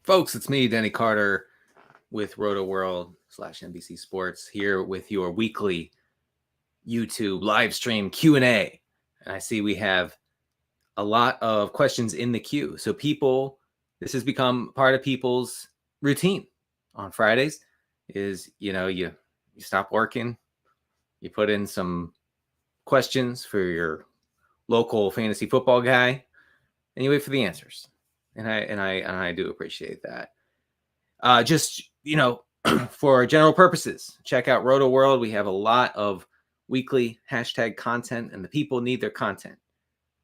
Folks, it's me, Denny Carter, with Rotoworld / NBC Sports, here with your weekly YouTube live stream Q&A. And I see we have a lot of questions in the queue. So this has become part of people's routine on Fridays is, you stop working, you put in some questions for your local fantasy football guy, and you wait for the answers. And I do appreciate that. For general purposes, check out Rotoworld. We have a lot of weekly hashtag content, and the people need their content.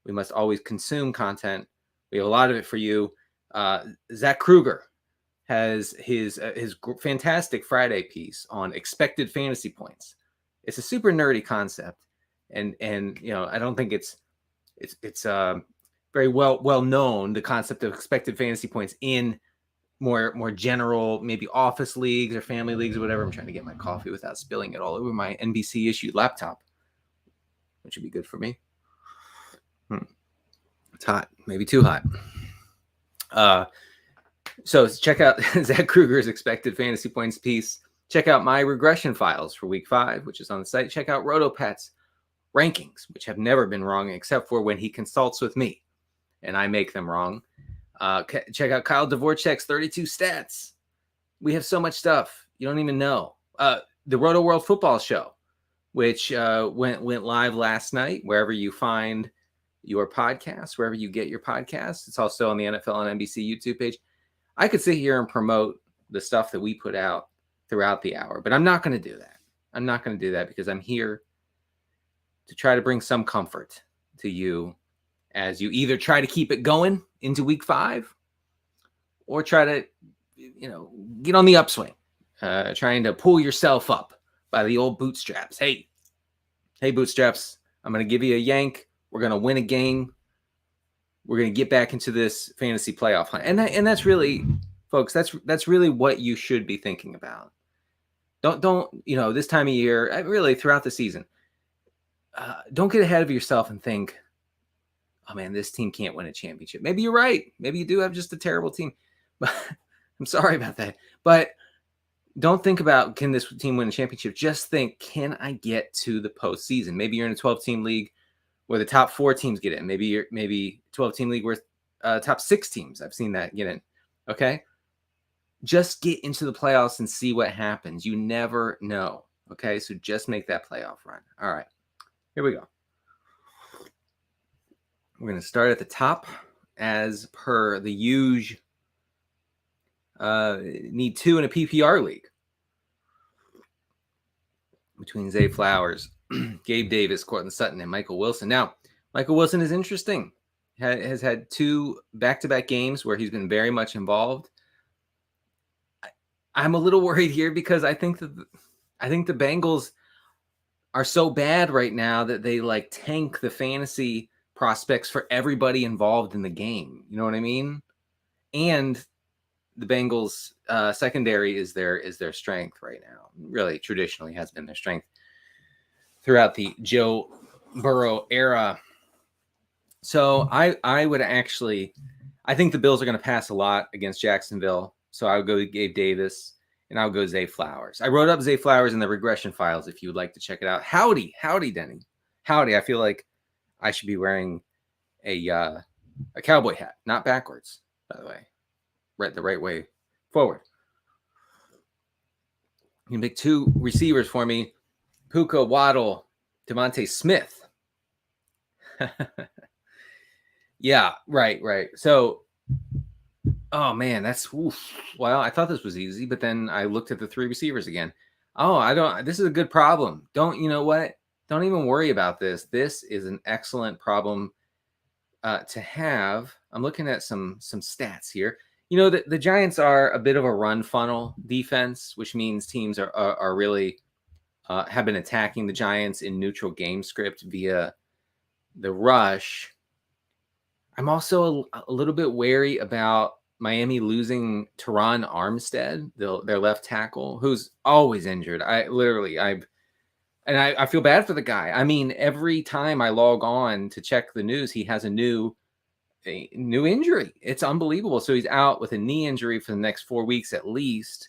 We must always consume content. We have a lot of it for you. Zach Kruger has his fantastic Friday piece on expected fantasy points. It's a super nerdy concept, and I don't think it's very well known, the concept of expected fantasy points in more general, maybe office leagues or family leagues or whatever. I'm trying to get my coffee without spilling it all over my NBC issued laptop, which would be good for me. It's hot, maybe too hot. So check out Zach Kruger's expected fantasy points piece. Check out my regression files for week 5, which is on the site. Check out RotoPat's rankings, which have never been wrong except for when he consults with me and I make them wrong. Check out Kyle Dvorak's 32 stats. We have so much stuff you don't even know. The Rotoworld Football Show, which went live last night, wherever you find your podcasts, wherever you get your podcasts. It's also on the NFL and NBC YouTube page. I could sit here and promote the stuff that we put out throughout the hour, but I'm not going to do that. I'm not going to do that because I'm here to try to bring some comfort to you as you either try to keep it going into week 5 or try to, get on the upswing, trying to pull yourself up by the old bootstraps. Hey, bootstraps, I'm going to give you a yank. We're going to win a game. We're going to get back into this fantasy playoff hunt. And that's really, folks, that's really what you should be thinking about. Don't this time of year, really throughout the season, don't get ahead of yourself and think, oh man, this team can't win a championship. Maybe you're right. Maybe you do have just a terrible team. But I'm sorry about that. But don't think about, can this team win a championship? Just think, can I get to the postseason? Maybe you're in a 12-team league where the top 4 teams get in. Maybe 12-team league where top 6 teams, I've seen that, get in. Okay? Just get into the playoffs and see what happens. You never know. Okay? So just make that playoff run. All right. Here we go. We're going to start at the top as per the usual. Need 2 in a PPR league between Zay Flowers, Gabe Davis, Cortland Sutton, and Michael Wilson. Now, Michael Wilson is interesting. Has had 2 back-to-back games where he's been very much involved. I'm a little worried here because I think the Bengals are so bad right now that they tank the fantasy prospects for everybody involved in the game. You know what I mean? And the Bengals secondary is their strength right now. Really, traditionally has been their strength throughout the Joe Burrow era. So I would actually, I think the Bills are going to pass a lot against Jacksonville. So I would go Gabe Davis and I'll go Zay Flowers. I wrote up Zay Flowers in the regression files if you would like to check it out. Howdy, Denny. Howdy. I feel like I should be wearing a cowboy hat, not backwards, by the way. The right way forward. You can pick 2 receivers for me. Puka, Waddle, Devontae Smith. Yeah, right. So, oh man, that's well, I thought this was easy, but then I looked at the 3 receivers again. This is a good problem. You know what? Don't even worry about this. This is an excellent problem to have. I'm looking at some stats here. The Giants are a bit of a run funnel defense, which means teams are really have been attacking the Giants in neutral game script via the rush. I'm also a little bit wary about Miami losing Teron Armstead, their left tackle, who's always injured. I feel bad for the guy. I mean, every time I log on to check the news, he has a new a new injury. It's unbelievable. So he's out with a knee injury for the next 4 weeks at least.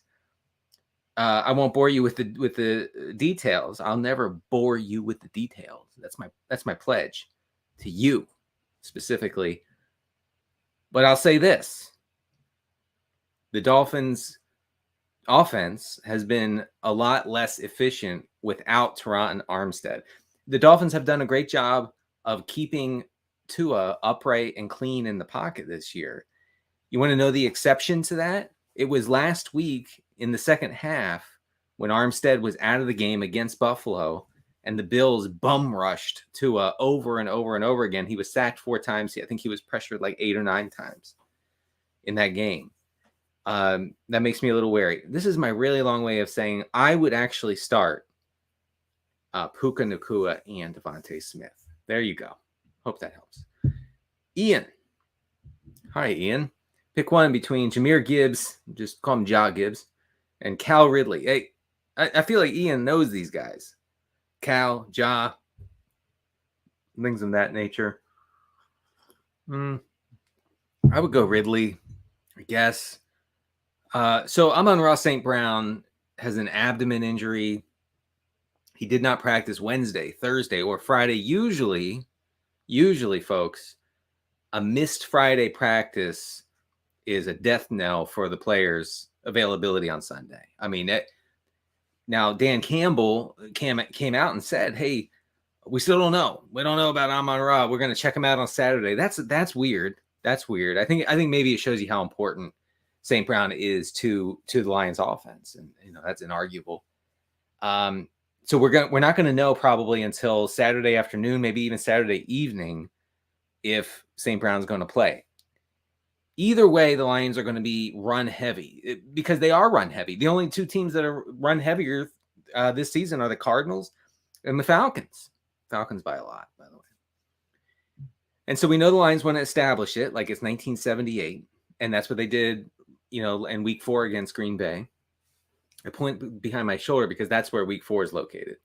I won't bore you with the details. I'll never bore you with the details. That's my pledge to you specifically. But I'll say this. The Dolphins' offense has been a lot less efficient without Teron Armstead. The Dolphins have done a great job of keeping Tua upright and clean in the pocket this year. You want to know the exception to that? It was last week in the second half when Armstead was out of the game against Buffalo and the Bills bum rushed Tua over and over and over again. He was sacked 4 times. I think he was pressured like 8 or 9 times in that game. That makes me a little wary. This is my really long way of saying I would actually start Puka Nacua and Devontae Smith. There you go. Hope that helps. Ian. Hi, Ian. Pick one between Jahmyr Gibbs, just call him Ja Gibbs, and Cal Ridley. Hey, I feel like Ian knows these guys. Cal, Ja, things of that nature. I would go Ridley, I guess. So Amon-Ra St. Brown has an abdomen injury. He did not practice Wednesday, Thursday, or Friday. Usually, folks, a missed Friday practice is a death knell for the players' availability on Sunday. I mean, now Dan Campbell came out and said, "Hey, we still don't know. We don't know about Amon-Ra. We're going to check him out on Saturday." That's weird. That's weird. I think maybe it shows you how important St. Brown is to the Lions offense. And, that's inarguable. So we're not going to know probably until Saturday afternoon, maybe even Saturday evening, if St. Brown's going to play. Either way, the Lions are going to be run heavy because they are run heavy. The only 2 teams that are run heavier this season are the Cardinals and the Falcons. Falcons by a lot, by the way. And so we know the Lions want to establish it like it's 1978. And that's what they did, in week 4 against Green Bay. I point behind my shoulder because that's where week 4 is located.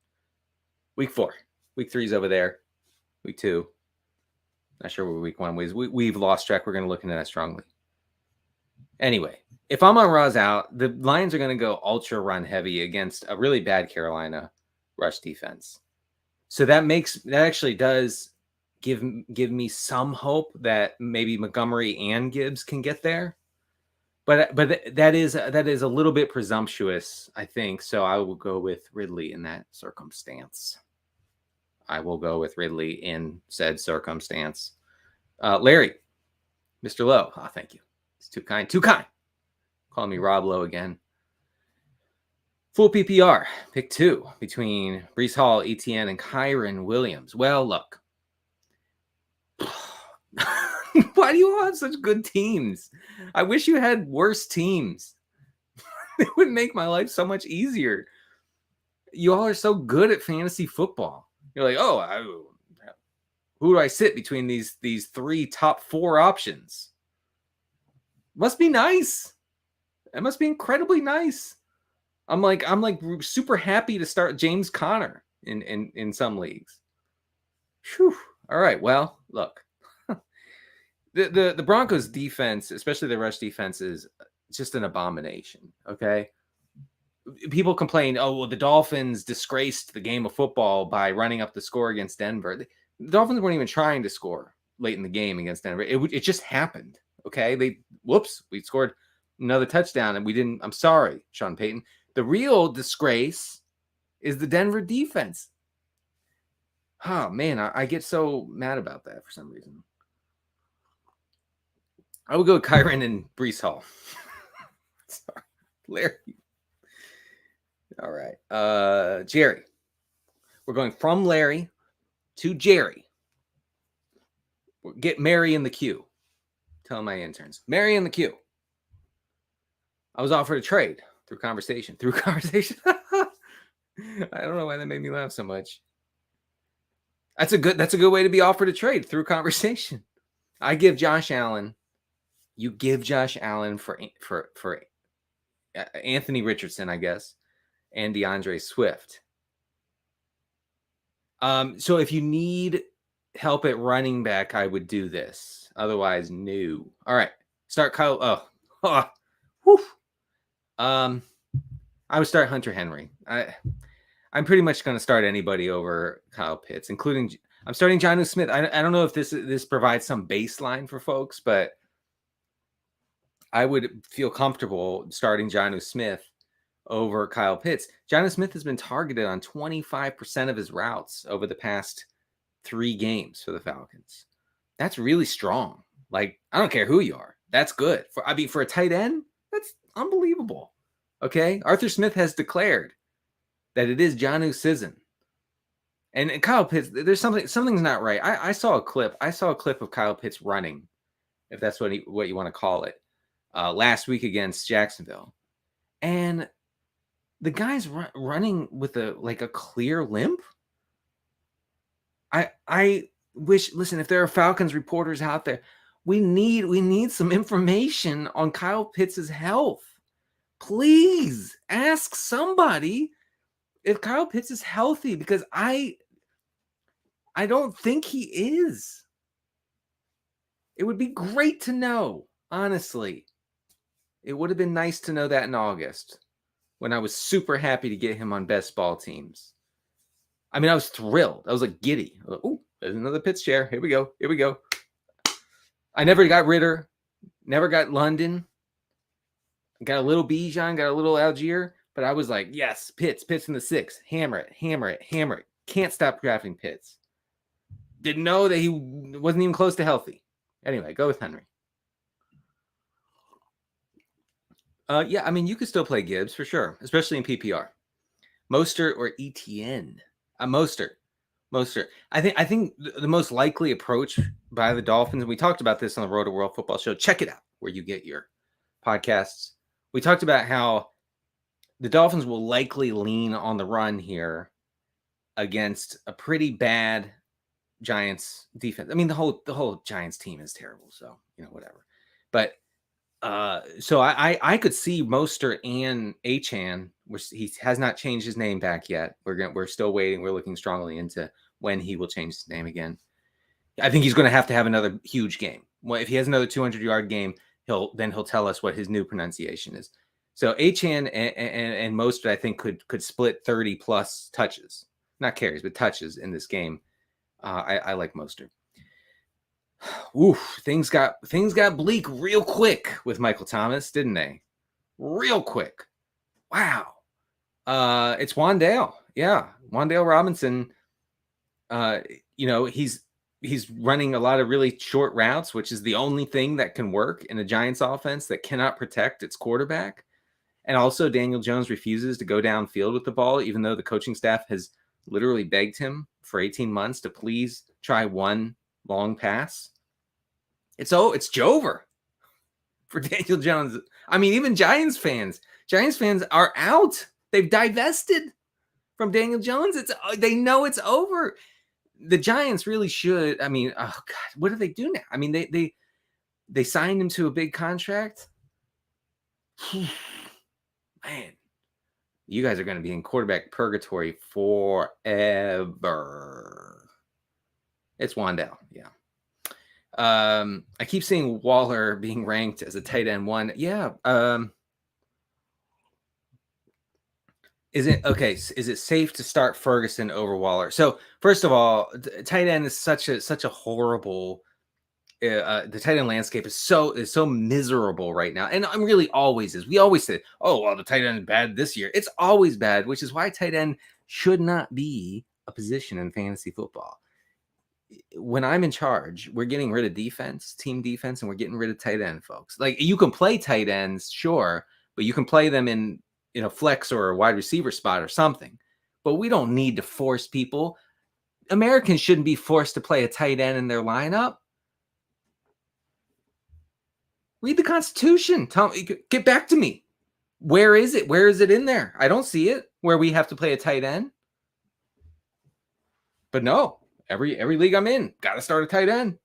Week 4. Week 3 is over there. Week 2. Not sure where week 1 was. We've lost track. We're going to look into that strongly. Anyway, if Amon-Ra's out, the Lions are going to go ultra run heavy against a really bad Carolina rush defense. So that actually does give me some hope that maybe Montgomery and Gibbs can get there. But that is a little bit presumptuous, I think. So I will go with Ridley in that circumstance. Larry, Mr. Lowe. Oh, thank you. It's too kind. Calling me Rob Lowe again. Full PPR. Pick 2 between Breece Hall, ETN, and Kyren Williams. Well, look. Why do you all have such good teams? I wish you had worse teams. It would make my life so much easier. You all are so good at fantasy football. You're like, who do I sit between these 3 top 4 options? Must be nice. It must be incredibly nice. I'm like super happy to start James Conner in some leagues. Whew. All right. Well, look. The Broncos defense, especially the rush defense, is just an abomination. Okay. People complain, the Dolphins disgraced the game of football by running up the score against Denver. The Dolphins weren't even trying to score late in the game against Denver. It just happened. Okay. We scored another touchdown and we didn't. I'm sorry, Sean Payton. The real disgrace is the Denver defense. Oh man, I get so mad about that for some reason. I would go with Kyren and Breece Hall. Sorry, Larry. All right. Jerry. We're going from Larry to Jerry. Get Mary in the queue. Tell my interns. Mary in the queue. I was offered a trade through conversation. I don't know why that made me laugh so much. That's a good way to be offered a trade, through conversation. I give Josh Allen. You give Josh Allen for Anthony Richardson, I guess, and DeAndre Swift. So if you need help at running back, I would do this. Otherwise, no. All right. Start Kyle. Oh. Whew. I would start Hunter Henry. I'm pretty much going to start anybody over Kyle Pitts, including I'm starting Jonnu Smith. I don't know if this provides some baseline for folks, but I would feel comfortable starting Jonnu Smith over Kyle Pitts. Jonnu Smith has been targeted on 25% of his routes over the past 3 games for the Falcons. That's really strong. Like, I don't care who you are. That's good. For a tight end, that's unbelievable. Okay? Arthur Smith has declared that it is Jonnu season. And Kyle Pitts, there's something's not right. I saw a clip. Of Kyle Pitts running, if that's what you want to call it, last week against Jacksonville. And the guy's running with a clear limp. I wish, listen, if there are Falcons reporters out there, we need some information on Kyle Pitts' health. Please ask somebody if Kyle Pitts is healthy, because I don't think he is. It would be great to know, honestly. It would have been nice to know that in August when I was super happy to get him on best ball teams. I mean, I was thrilled. I was like giddy. Oh, there's another Pitts share. Here we go. I never got Ritter, never got London. Got a little Bijan, got a little Algier, but I was like, yes, Pitts in the 6. Hammer it. Can't stop drafting Pitts. Didn't know that he wasn't even close to healthy. Anyway, go with Henry. Yeah, I mean, you could still play Gibbs for sure, especially in PPR. Mostert or ETN? Mostert. I think the most likely approach by the Dolphins, and we talked about this on the Rotoworld Football Show. Check it out where you get your podcasts. We talked about how the Dolphins will likely lean on the run here against a pretty bad Giants defense. I mean, the whole Giants team is terrible, so whatever. But so I could see Mostert and Achane, which he has not changed his name back yet. We're still waiting. We're looking strongly into when he will change his name again. I think he's going to have another huge game. Well, if he has another 200-yard game, he'll tell us what his new pronunciation is. So Achane and Mostert, I think, could split 30 plus touches, not carries, but touches in this game. I like Mostert. Oof, things got bleak real quick with Michael Thomas, didn't they? Real quick. Wow. It's Wan'Dale. Yeah, Wan'Dale Robinson. He's running a lot of really short routes, which is the only thing that can work in a Giants offense that cannot protect its quarterback. And also Daniel Jones refuses to go downfield with the ball, even though the coaching staff has literally begged him for 18 months to please try one long pass. It's Jover for Daniel Jones. I mean, even Giants fans are out. They've divested from Daniel Jones. They know it's over. The Giants really should. I mean, oh God, what do they do now? I mean, they signed him to a big contract. Man, you guys are going to be in quarterback purgatory forever. It's Wan'Dale, yeah. I keep seeing Waller being ranked as a tight end 1. Yeah. Is it safe to start Ferguson over Waller? So first of all, tight end is such a horrible. The tight end landscape is so miserable right now, and I'm really always is. We always say, "Oh, well, the tight end is bad this year." It's always bad, which is why tight end should not be a position in fantasy football. When I'm in charge, we're getting rid of team defense, and we're getting rid of tight end, folks. Like, you can play tight ends, sure, but you can play them in flex or a wide receiver spot or something. But we don't need to force people. Americans shouldn't be forced to play a tight end in their lineup. Read the Constitution. Get back to me. Where is it? Where is it in there? I don't see it where we have to play a tight end. But no, every league I'm in, got to start a tight end.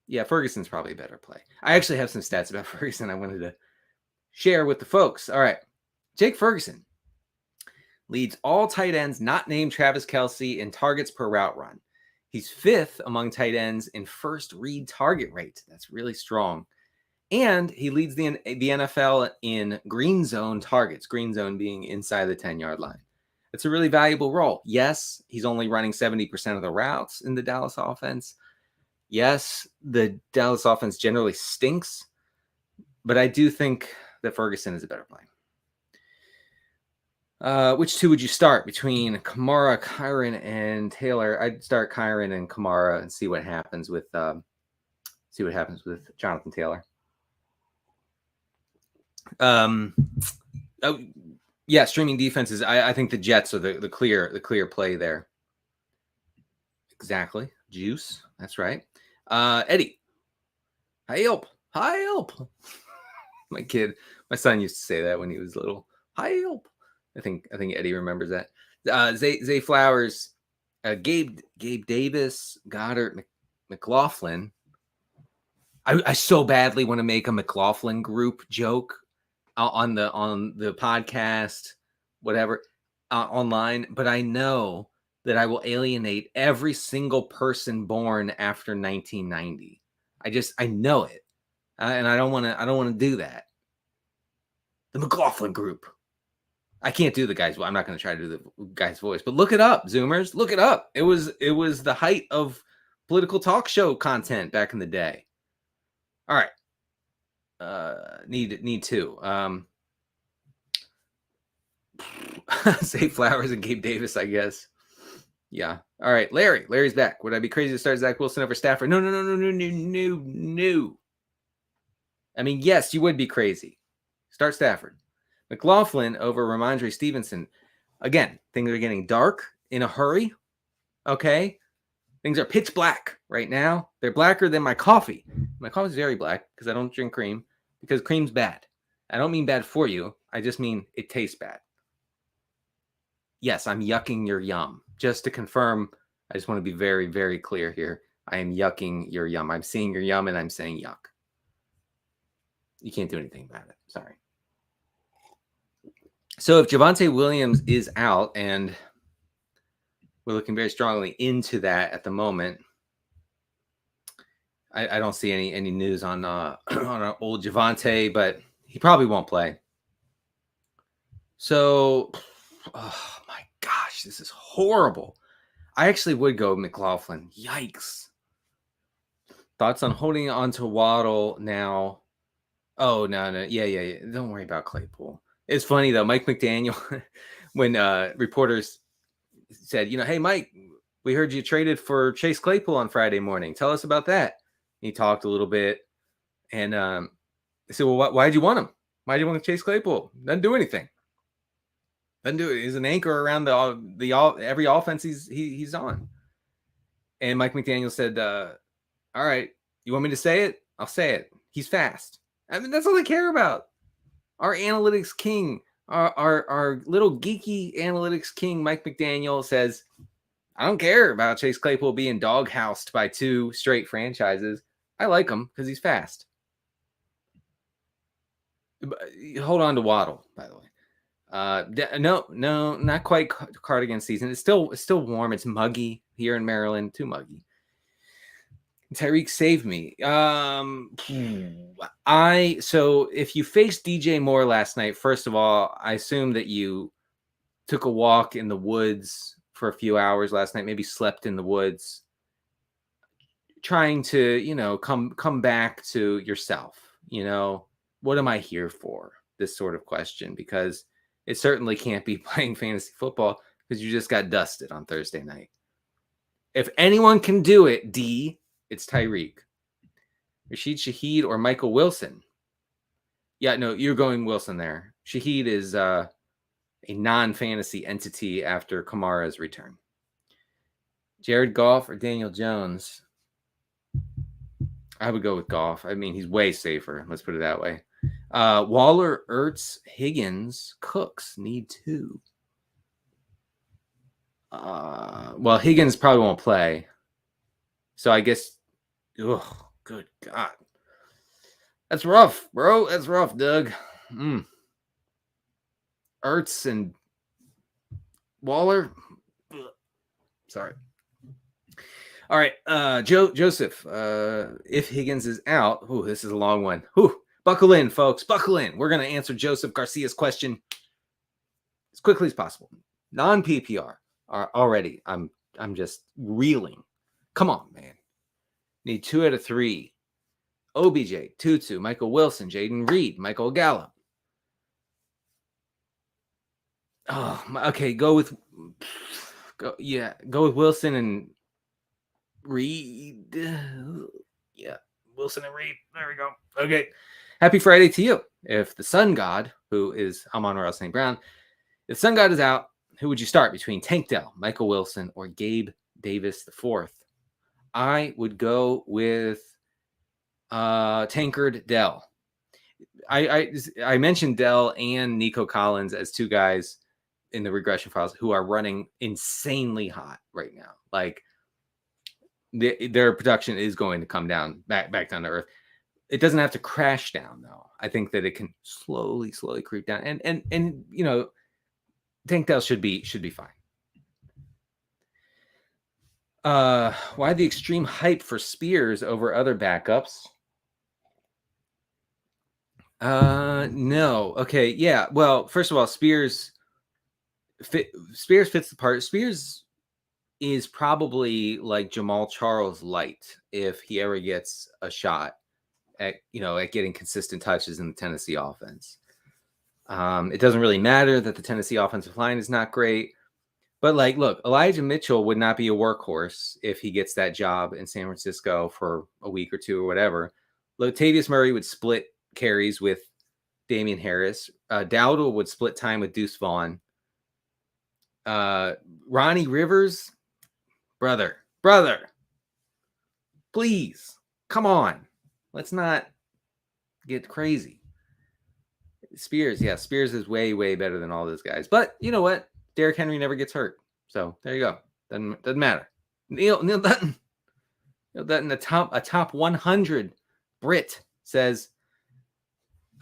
Yeah, Ferguson's probably a better play. I actually have some stats about Ferguson I wanted to share with the folks. All right. Jake Ferguson leads all tight ends not named Travis Kelce in targets per route run. He's 5th among tight ends in first read target rate. That's really strong. And he leads the NFL in green zone targets, green zone being inside the 10-yard line. It's a really valuable role. Yes, he's only running 70% of the routes in the Dallas offense. Yes, the Dallas offense generally stinks, but I do think that Ferguson is a better player. Which two would you start between Kamara, Kyren, and Taylor? I'd start Kyren and Kamara and see what happens with Jonathan Taylor. Yeah, streaming defenses. I think the Jets are the clear play there. Exactly, juice. That's right. Eddie, help. My son used to say that when he was little. Help. I think Eddie remembers that. Zay Flowers, Gabe Davis, Goddard, McLaughlin. I so badly want to make a McLaughlin group joke on the podcast, whatever, online, but I know that I will alienate every single person born after 1990. I know it, and I don't want to do that. The McLaughlin group. I can't do the guy's. I'm not going to try to do the guy's voice, but look it up, Zoomers. Look it up. It was the height of political talk show content back in the day. All right. Need two. Say Flowers and Gabe Davis, I guess. Yeah. All right. Larry's back. Would I be crazy to start Zach Wilson over Stafford? No. I mean, yes, you would be crazy. Start Stafford. McLaughlin over Ramondre Stevenson. Again, things are getting dark in a hurry. Okay. Things are pitch black right now. They're blacker than my coffee. My coffee is very black because I don't drink cream, because cream's bad. I don't mean bad for you. I just mean it tastes bad. Yes, I'm yucking your yum. Just to confirm, I just want to be very, very clear here. I am yucking your yum. I'm seeing your yum and I'm saying yuck. You can't do anything about it. Sorry. So if Javonte Williams is out, and we're looking very strongly into that at the moment, I don't see any news on our old Javonte, but he probably won't play. So, oh my gosh, this is horrible. I actually would go McLaughlin. Yikes. Thoughts on holding on to Waddle now? Oh, no. Yeah. Don't worry about Claypool. It's funny, though. Mike McDaniel, when reporters said, hey, Mike, we heard you traded for Chase Claypool on Friday morning. Tell us about that. He talked a little bit. And they said, well, why did you want him? Why did you want Chase Claypool? Doesn't do anything. Doesn't do it. He's an anchor around every offense he's on. And Mike McDaniel said, all right, you want me to say it? I'll say it. He's fast. I mean, that's all they care about. Our analytics king, our little geeky analytics king, Mike McDaniel, says, I don't care about Chase Claypool being doghoused by 2 straight franchises. I like him because he's fast. Hold on to Waddle, by the way. No, not quite cardigan season. It's still warm. It's muggy here in Maryland. Too muggy. Tyreek saved me. So if you faced DJ Moore last night, first of all, I assume that you took a walk in the woods for a few hours last night, maybe slept in the woods, trying to, come back to yourself. What am I here for? This sort of question, because it certainly can't be playing fantasy football because you just got dusted on Thursday night. If anyone can do it, D, it's Tyreek. Rashid Shaheed or Michael Wilson? Yeah, no, you're going Wilson there. Shaheed is a non-fantasy entity after Kamara's return. Jared Goff or Daniel Jones? I would go with Goff. I mean, he's way safer. Let's put it that way. Waller, Ertz, Higgins, Cooks need 2. Well, Higgins probably won't play. So I guess, good God. That's rough, bro. That's rough, Doug. Ertz and Waller. Sorry. All right, Joseph. If Higgins is out, this is a long one. Buckle in, folks. Buckle in. We're gonna answer Joseph Garcia's question as quickly as possible. Non PPR are already. I'm just reeling. Come on, man. Need 2 out of 3. OBJ, Tutu, Michael Wilson, Jaden Reed, Michael Gallup. Oh, okay. Go with Wilson and Reed. Yeah, Wilson and Reed. There we go. Okay. Happy Friday to you. If the Sun God, who is Amon-Ra St. Brown, if Sun God is out, who would you start between Tank Dell, Michael Wilson, or Gabe Davis IV? I would go with Tankard Dell. I mentioned Dell and Nico Collins as two guys in the regression files who are running insanely hot right now. Like their production is going to come down back down to earth. It doesn't have to crash down though. I think that it can slowly creep down, and you know, Tank Dell should be fine. Why the extreme hype for Spears over other backups? No. Okay. Yeah. Well, first of all, Spears fits the part. Spears is probably like Jamal Charles light if he ever gets a shot at getting consistent touches in the Tennessee offense. It doesn't really matter that the Tennessee offensive line is not great, but like, look, Elijah Mitchell would not be a workhorse if he gets that job in San Francisco for a week or two or whatever. Latavius Murray would split carries with Damian Harris. Dowdle would split time with Deuce Vaughn. Ronnie Rivers, brother, please, come on. Let's not get crazy. Spears is way better than all those guys. But you know what? Derrick Henry never gets hurt. So there you go. Doesn't matter. Neil Dutton. Neil Dutton, a top 100 Brit says,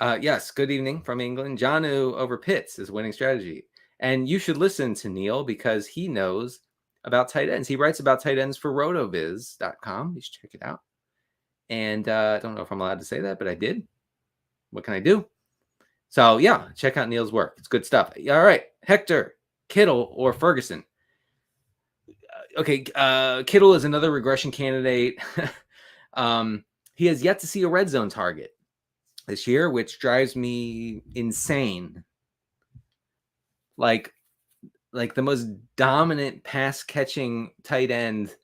yes, good evening from England. Janu over Pitts is winning strategy. And you should listen to Neil because he knows about tight ends. He writes about tight ends for rotoviz.com. You should check it out. And I don't know if I'm allowed to say that, but I did. What can I do? So, yeah, check out Neil's work. It's good stuff. All right. Hector, Kittle, or Ferguson? Okay, Kittle is another regression candidate. He has yet to see a red zone target this year, which drives me insane. Like the most dominant pass-catching tight end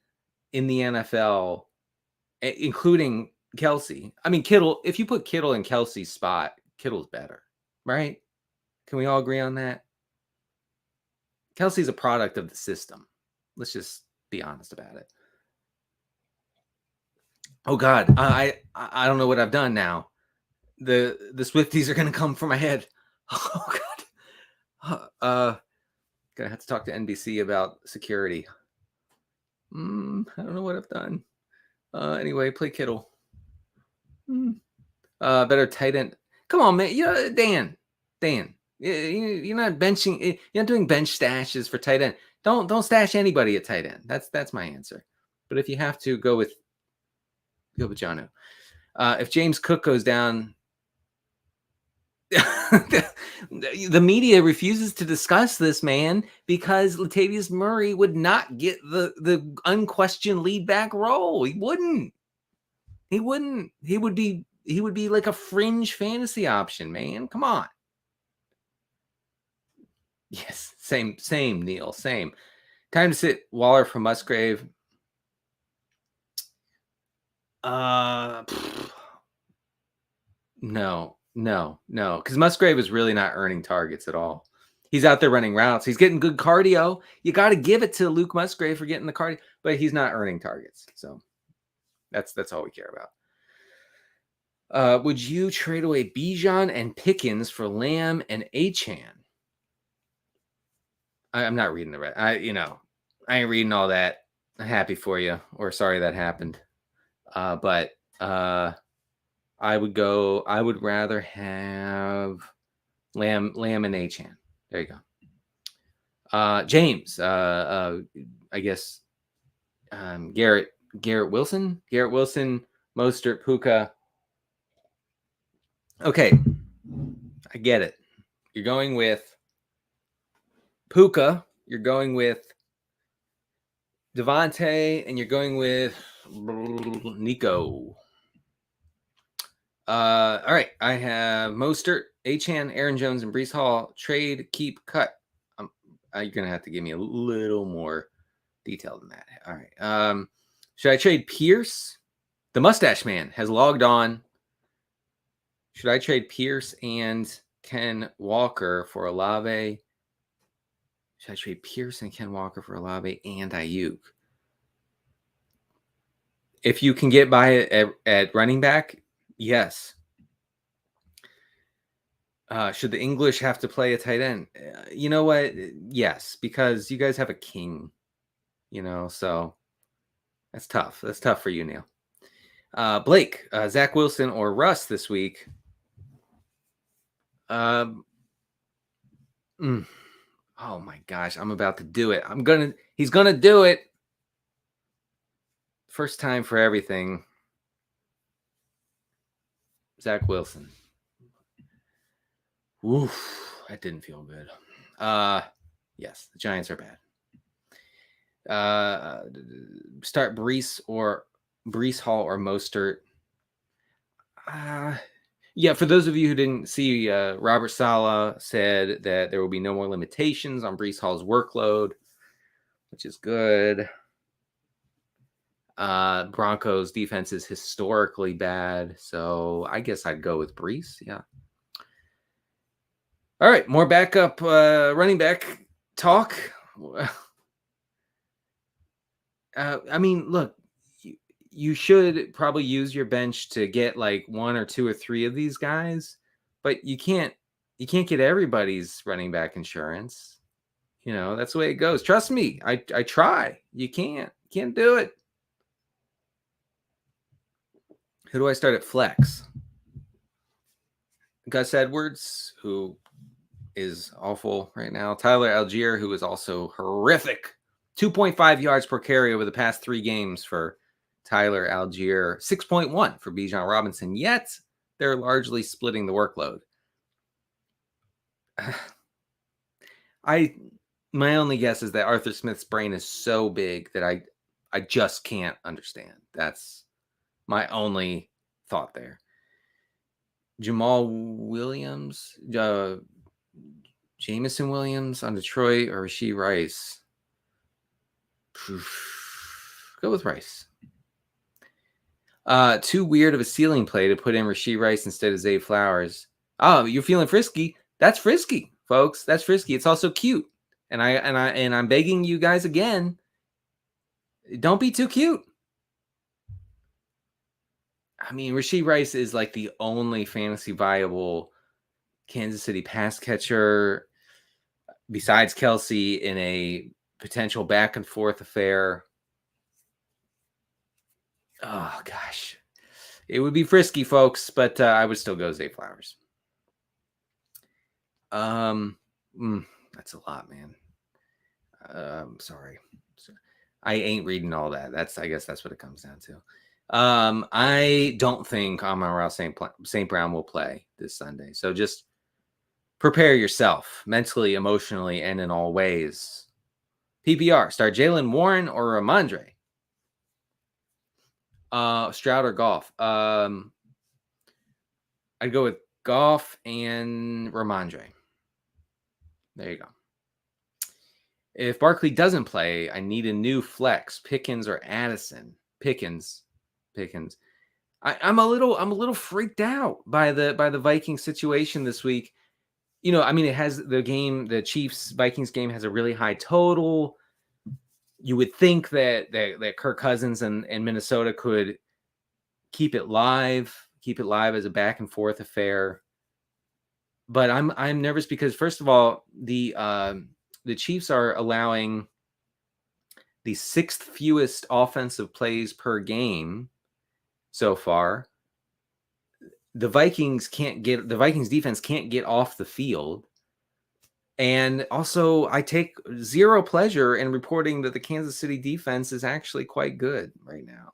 in the NFL, including Kelsey. I mean, Kittle, if you put Kittle in Kelsey's spot, Kittle's better, right? Can we all agree on that? Kelsey's a product of the system. Let's just be honest about it. Oh God, I don't know what I've done now. The Swifties are gonna come for my head. Oh God. Gonna have to talk to NBC about security. I don't know what I've done. Anyway, play Kittle. Better tight end. Come on, man. Dan. You're not benching. You're not doing bench stashes for tight end. Don't stash anybody at tight end. That's my answer. But if you have to, go with Janu. If James Cook goes down, the media refuses to discuss this, man, because Latavius Murray would not get the unquestioned lead back role. He wouldn't. He would be like a fringe fantasy option, man. Come on. Yes, same, Neil, same. Time to sit Waller for Musgrave. No, because Musgrave is really not earning targets at all. He's out there running routes. He's getting good cardio. You got to give it to Luke Musgrave for getting the cardio, but he's not earning targets. So that's all we care about. Would you trade away Bijan and Pickens for Lamb and Achane? I'm not reading the rest. I ain't reading all that. I'm happy for you, or sorry that happened. But I would rather have Lamb and Achane. There you go. James, I guess Garrett Wilson, Mostert, Puka. Okay, I get it. You're going with Puka. You're going with Devontae, and you're going with Nico. All right. I have Mostert, Achane, Aaron Jones, and Breece Hall. Trade, keep, cut. You're going to have to give me a little more detail than that. All right. Should I trade Pierce? The Mustache Man has logged on. Should I trade Pierce and Ken Walker for Olave? Should I trade Pierce and Ken Walker for Olave and Ayuk? If you can get by at running back, yes. Should the English have to play a tight end? You know what? Yes, because you guys have a king, so that's tough. That's tough for you, Neil. Blake, Zach Wilson, or Russ this week. Oh my gosh, I'm about to do it. He's gonna do it. First time for everything. Zach Wilson. Oof, that didn't feel good. Yes, the Giants are bad. Start Breece Hall or Mostert. Yeah, for those of you who didn't see, Robert Saleh said that there will be no more limitations on Breece Hall's workload, which is good. Broncos defense is historically bad, so I guess I'd go with Breece. Yeah. All right, more backup running back talk. I mean, look, you should probably use your bench to get like one or two or three of these guys, but you can't get everybody's running back insurance. That's the way it goes. Trust me, I try. You can't do it. Who do I start at flex? Gus Edwards, who is awful right now. Tyler Algier, who is also horrific. 2.5 yards per carry over the past 3 games for Tyler Algier. 6.1 for Bijan Robinson. Yet, they're largely splitting the workload. My only guess is that Arthur Smith's brain is so big that I just can't understand. That's my only thought there. Jamal Williams, Jameson Williams on Detroit, or Rashee Rice? Go with Rice. Too weird of a ceiling play to put in Rashee Rice instead of Zay Flowers. Oh, you're feeling frisky? That's frisky, folks. That's frisky. It's also cute. And I'm begging you guys again, don't be too cute. I mean, Rashee Rice is like the only fantasy viable Kansas City pass catcher besides Kelsey in a potential back and forth affair. Oh, gosh. It would be frisky, folks, but I would still go Zay Flowers. That's a lot, man. Sorry. I ain't reading all that. I guess that's what it comes down to. I don't think Amon-Ra St. Brown will play this Sunday. So just prepare yourself mentally, emotionally, and in all ways. PPR, start Jaylen Warren or Ramondre? Stroud or Goff? I'd go with Goff and Ramondre. There you go. If Barkley doesn't play, I need a new flex, Pickens or Addison. Pickens. I'm a little freaked out by the Vikings situation this week. I mean, it has the Chiefs Vikings game has a really high total. You would think that Kirk Cousins and Minnesota could keep it live as a back and forth affair. But I'm nervous because, first of all, the Chiefs are allowing the 6th fewest offensive plays per game so far. The Vikings defense can't get off the field. And also, I take zero pleasure in reporting that the Kansas City defense is actually quite good right now.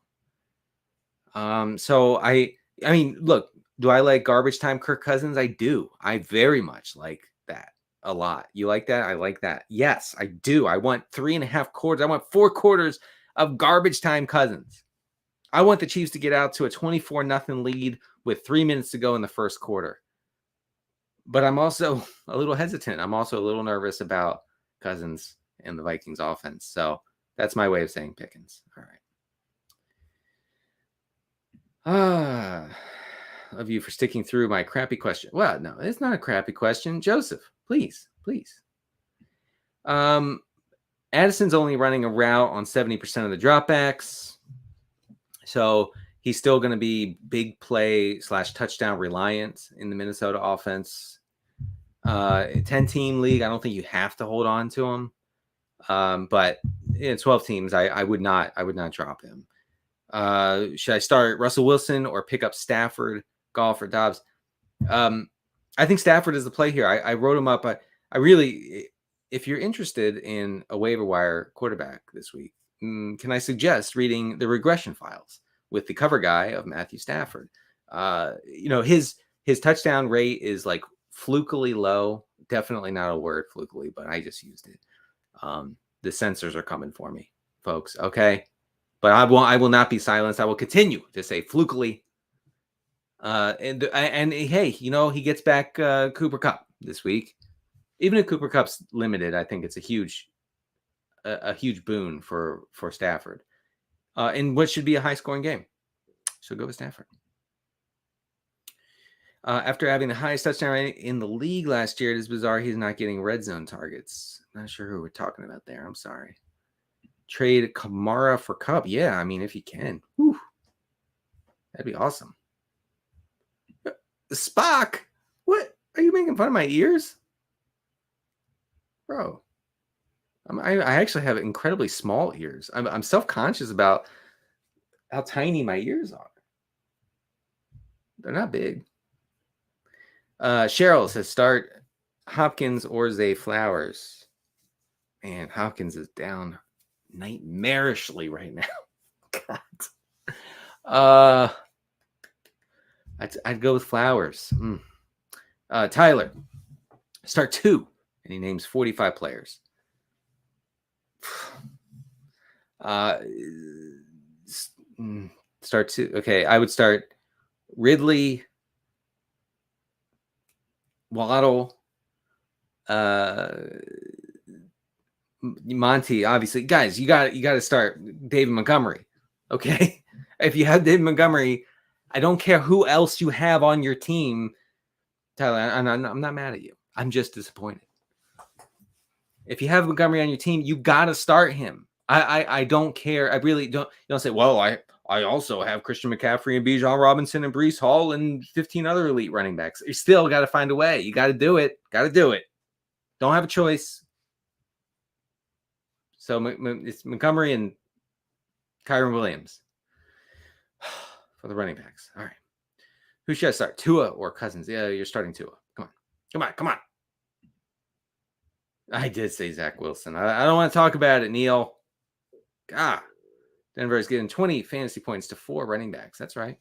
So I mean, look, do I like garbage time Kirk Cousins? I do. I very much like that a lot. You like that? I like that. Yes, I do. I want 3.5 quarters. I want 4 quarters of garbage time Cousins. I want the Chiefs to get out to a 24-0 lead with 3 minutes to go in the first quarter. But I'm also a little hesitant. I'm also a little nervous about Cousins and the Vikings offense. So that's my way of saying Pickens. All right. Love you for sticking through my crappy question. Well, no, it's not a crappy question. Joseph, please. Addison's only running a route on 70% of the dropbacks. So he's still going to be big play / touchdown reliant in the Minnesota offense. 10-team league, I don't think you have to hold on to him. But in 12 teams, I would not drop him. Should I start Russell Wilson or pick up Stafford, Goff, or Dobbs? I think Stafford is the play here. I wrote him up. I really, if you're interested in a waiver wire quarterback this week, can I suggest reading the regression files with the cover guy of Matthew Stafford? His touchdown rate is like flukily low. Definitely not a word flukily, but I just used it. The censors are coming for me, folks. Okay. But I will not be silenced. I will continue to say flukily. And hey, he gets back Cooper Kupp this week. Even if Cooper Kupp's limited, I think it's a huge boon for Stafford. In what should be a high-scoring game. So go with Stafford. After having the highest touchdown rate in the league last year, it is bizarre he's not getting red zone targets. Not sure who we're talking about there. I'm sorry. Trade Kamara for Kupp. Yeah, I mean, if you can. Whew. That'd be awesome. Spock? What? Are you making fun of my ears? Bro. I actually have incredibly small ears. I'm self-conscious about how tiny my ears are. They're not big. Cheryl says start Hopkins or Zay Flowers. Man, Hopkins is down nightmarishly right now. God. I'd go with Flowers. Tyler, start 2, and he names 45 players. Start 2. Okay, I would start Ridley, Waddle, Monty. Obviously, guys, you got to start David Montgomery. Okay, if you have David Montgomery, I don't care who else you have on your team, Tyler. I'm not mad at you. I'm just disappointed. If you have Montgomery on your team, you got to start him. I don't care. I really don't. You don't say, well, I also have Christian McCaffrey and Bijan Robinson and Breece Hall and 15 other elite running backs. You still got to find a way. You got to do it. Don't have a choice. So it's Montgomery and Kyron Williams for the running backs. All right. Who should I start? Tua or Cousins? Yeah, you're starting Tua. Come on. I did say Zach Wilson. I don't want to talk about it, Neil. Denver is getting 20 fantasy points to 4 running backs. That's right.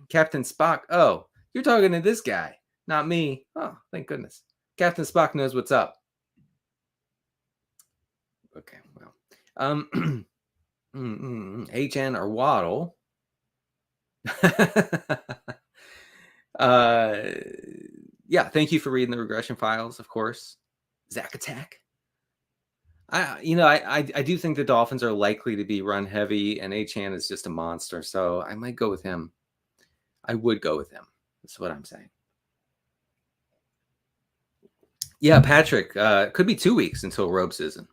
Captain Spock. Oh, you're talking to this guy, not me. Oh, thank goodness. Captain Spock knows what's up. Okay, well. HN or Waddle. Yeah, thank you for reading the regression files, of course. Zach Attack. I do think the Dolphins are likely to be run heavy, and Achane is just a monster. So I might go with him. I would go with him. That's what I'm saying. Yeah, Patrick, could be 2 weeks until robe season.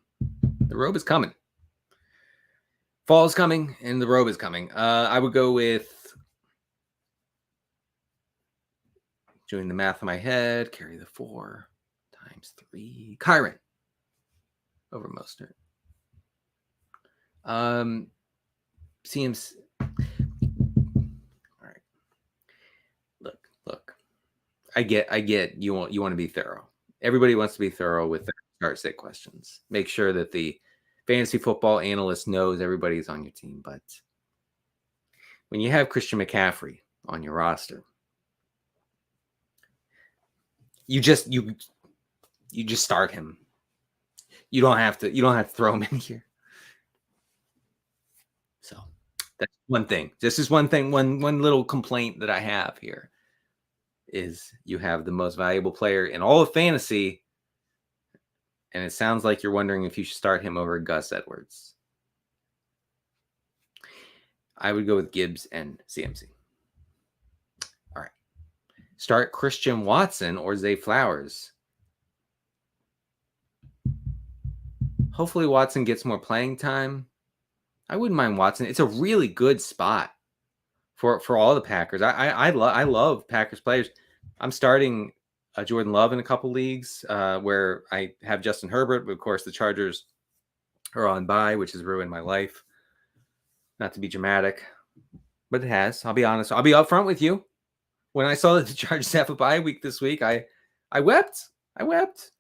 The robe is coming. Fall is coming, and the robe is coming. I would go with, doing the math in my head, carry the 4 times 3. Kyron over Mostert. Seems. All right. Look. I get. You want to be thorough. Everybody wants to be thorough with their start sit questions. Make sure that the fantasy football analyst knows everybody's on your team. But when you have Christian McCaffrey on your roster, you just start him. You don't have to throw him in here. So that's one thing. This is one thing, one little complaint that I have here is you have the most valuable player in all of fantasy, and it sounds like you're wondering if you should start him over Gus Edwards. I would go with Gibbs and CMC. All right. Start Christian Watson or Zay Flowers. Hopefully Watson gets more playing time. I wouldn't mind Watson. It's a really good spot for all the Packers. I love Packers players. I'm starting Jordan Love in a couple leagues where I have Justin Herbert, but of course the Chargers are on bye, which has ruined my life. Not to be dramatic, but it has. I'll be honest. I'll be upfront with you. When I saw that the Chargers have a bye week this week, I wept. I wept.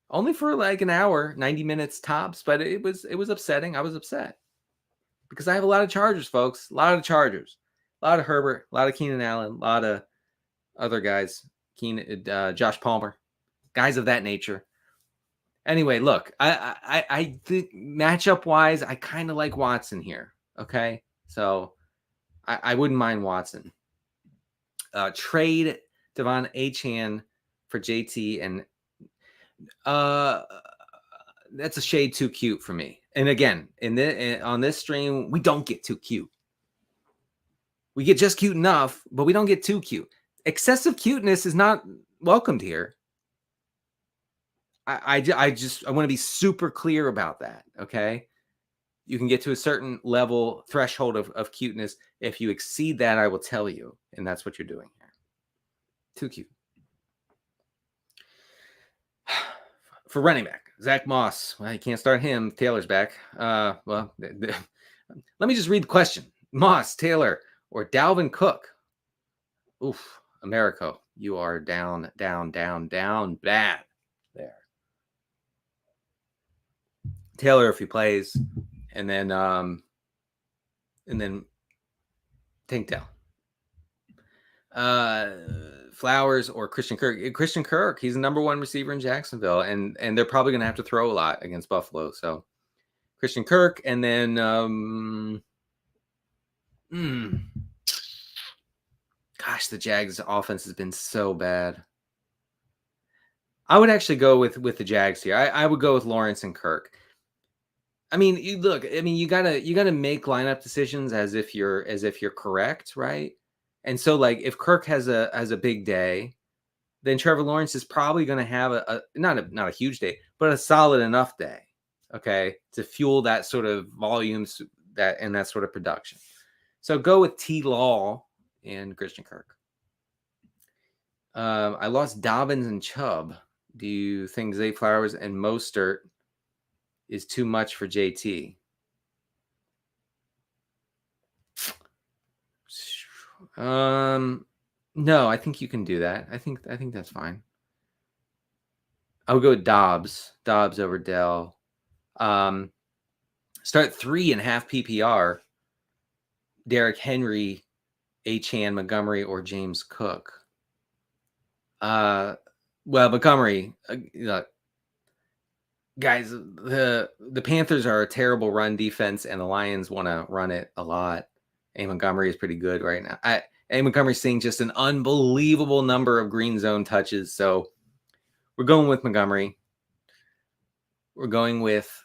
Only for like an hour, 90 minutes tops, but it was upsetting. I was upset because I have a lot of Chargers, folks. A lot of Chargers. A lot of Herbert, a lot of Keenan Allen, a lot of other guys, Josh Palmer, guys of that nature. Anyway, look, I think matchup wise, I kind of like Watson here. Okay, so I wouldn't mind Watson. Trade Devon Achane for JT, and that's a shade too cute for me. And again, on this stream, we don't get too cute. We get just cute enough, but we don't get too cute. Excessive cuteness is not welcomed here. I want to be super clear about that. Okay. You can get to a certain level threshold of cuteness. If you exceed that, I will tell you. And that's what you're doing here. Too cute. For running back, Zach Moss. Well, you can't start him. Taylor's back. Let me just read the question. Moss, Taylor, or Dalvin Cook? Oof. Americo, you are down bad there. Taylor, if he plays, and then Tank Tail. Flowers or Christian Kirk. Christian Kirk, he's the number one receiver in Jacksonville, and they're probably going to have to throw a lot against Buffalo. So Christian Kirk, and then gosh, the Jags offense has been so bad. I would actually go with the Jags here. I would go with Lawrence and Kirk. I mean, you gotta make lineup decisions as if you're correct, right? And so, like, if Kirk has a big day, then Trevor Lawrence is probably going to have not a huge day, but a solid enough day, okay, to fuel that sort of volumes and that sort of production. So go with T. Law and Christian Kirk. I lost Dobbins and Chubb. Do you think Zay Flowers and Mostert is too much for JT? No, I think you can do that. I think that's fine. I would go with Dobbs over Dell. Start 3.5 PPR. Derrick Henry, Achane, Montgomery, or James Cook. Well, Montgomery, guys, the Panthers are a terrible run defense, and the Lions want to run it a lot. And Montgomery is pretty good right now. Montgomery's seeing just an unbelievable number of green zone touches. So we're going with Montgomery. We're going with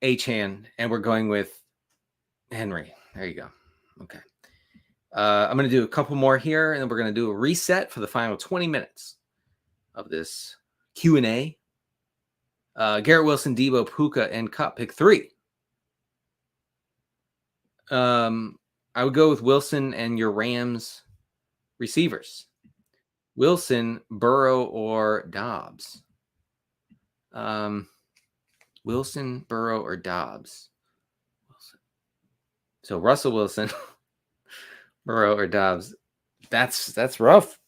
Achane, and we're going with Henry. There you go. Okay. I'm going to do a couple more here, and then we're going to do a reset for the final 20 minutes of this Q&A. Garrett Wilson, Debo, Puka, and Cup. Pick 3. I would go with Wilson and your Rams receivers. Wilson, Burrow, or Dobbs. Wilson, Burrow, or Dobbs. So Russell Wilson, Burrow, or Dobbs. That's rough.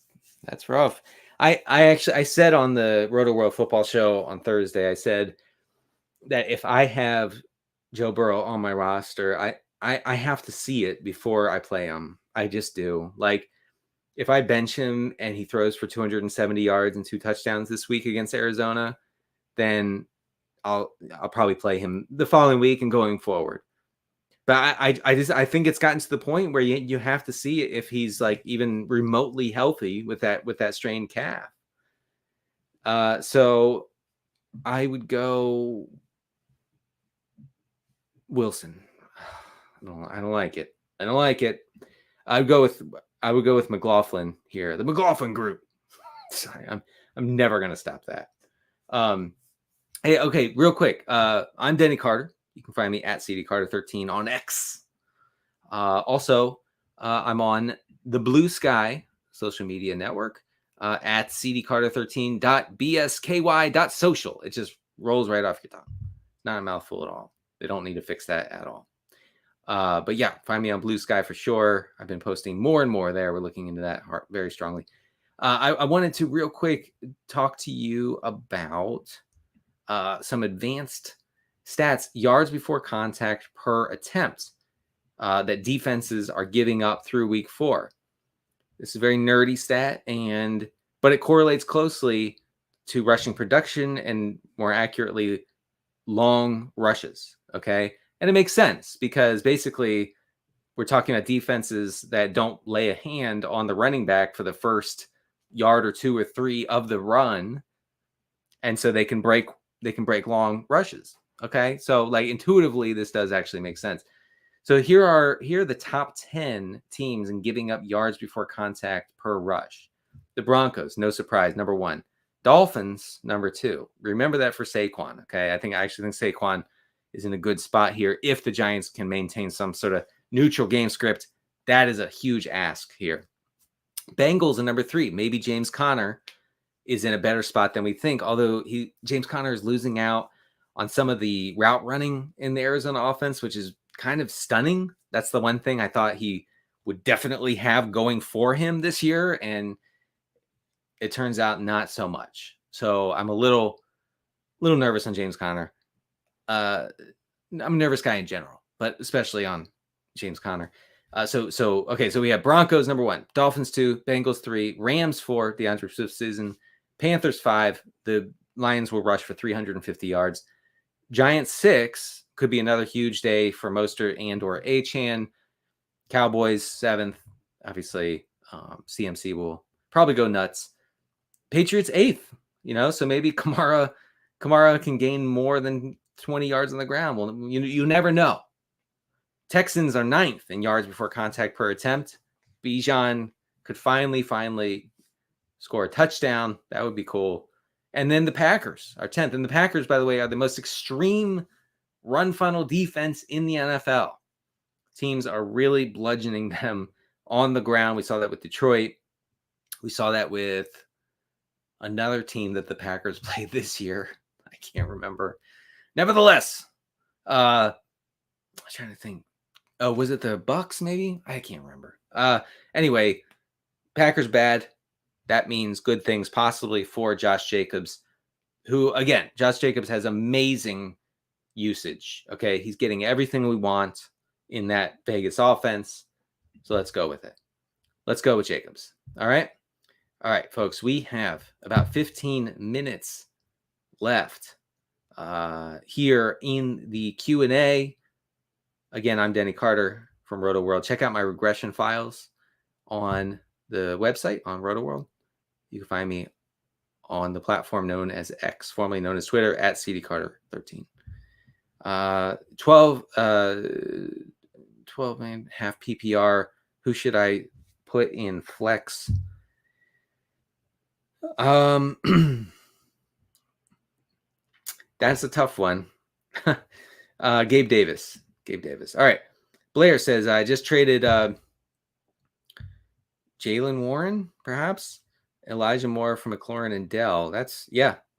That's rough. I said on the Rotoworld football show on Thursday, I said that if I have Joe Burrow on my roster, I have to see it before I play him. I just do. Like, if I bench him and he throws for 270 yards and 2 touchdowns this week against Arizona, then I'll probably play him the following week and going forward. But I think it's gotten to the point where you have to see if he's like even remotely healthy with that strained calf. So I would go Wilson. I don't like it. I don't like it. I would go with McLaughlin here. The McLaughlin group. Sorry, I'm never gonna stop that. Hey, okay, real quick. I'm Denny Carter. You can find me at CDCarter13 on X. Also, I'm on the Blue Sky social media network at cdcarter13.bsky.social. It just rolls right off your tongue. Not a mouthful at all. They don't need to fix that at all. But yeah, find me on Blue Sky for sure. I've been posting more and more there. We're looking into that very strongly. I wanted to real quick talk to you about some advanced stats, yards before contact per attempt that defenses are giving up through week 4. This is a very nerdy stat, but it correlates closely to rushing production and more accurately long rushes. Okay. And it makes sense because basically we're talking about defenses that don't lay a hand on the running back for the first yard or 2 or 3 of the run. And so they can break long rushes. Okay. So like intuitively, this does actually make sense. So here are the top 10 teams in giving up yards before contact per rush. The Broncos, no surprise, number 1. Dolphins, number 2. Remember that for Saquon. Okay. I actually think Saquon is in a good spot here. If the Giants can maintain some sort of neutral game script, that is a huge ask here. Bengals in number 3. Maybe James Conner is in a better spot than we think. Although James Conner is losing out on some of the route running in the Arizona offense, which is kind of stunning. That's the one thing I thought he would definitely have going for him this year. And it turns out not so much. So I'm a little nervous on James Conner. I'm a nervous guy in general, but especially on James Conner. So we have Broncos number 1, Dolphins 2, Bengals 3, Rams 4, DeAndre Swift season, Panthers 5. The Lions will rush for 350 yards. Giants 6 could be another huge day for Mostert and or Achane. Cowboys 7th. Obviously, CMC will probably go nuts. Patriots 8th. So maybe Kamara can gain more than 20 yards on the ground. Well, you never know. Texans are 9th in yards before contact per attempt. Bijan could finally score a touchdown. That would be cool. And then the Packers are 10th. And the Packers, by the way, are the most extreme run funnel defense in the NFL. Teams are really bludgeoning them on the ground. We saw that with Detroit. We saw that with another team that the Packers played this year. I can't remember. Nevertheless, I'm trying to think. Oh, was it the Bucks maybe? I can't remember. Anyway, Packers bad. That means good things possibly for Josh Jacobs, who, again, Josh Jacobs has amazing usage. Okay, he's getting everything we want in that Vegas offense. So let's go with it. Let's go with Jacobs. All right, folks. We have about 15 minutes left here in the Q&A. Again, I'm Denny Carter from Rotoworld. Check out my regression files on the website on Rotoworld. You can find me on the platform known as X, formerly known as Twitter, at CDCarter13. 12 and half PPR. Who should I put in flex? That's a tough one. Gabe Davis. All right. Blair says, I just traded Jalen Warren, perhaps. Elijah Moore from McLaurin and Dell.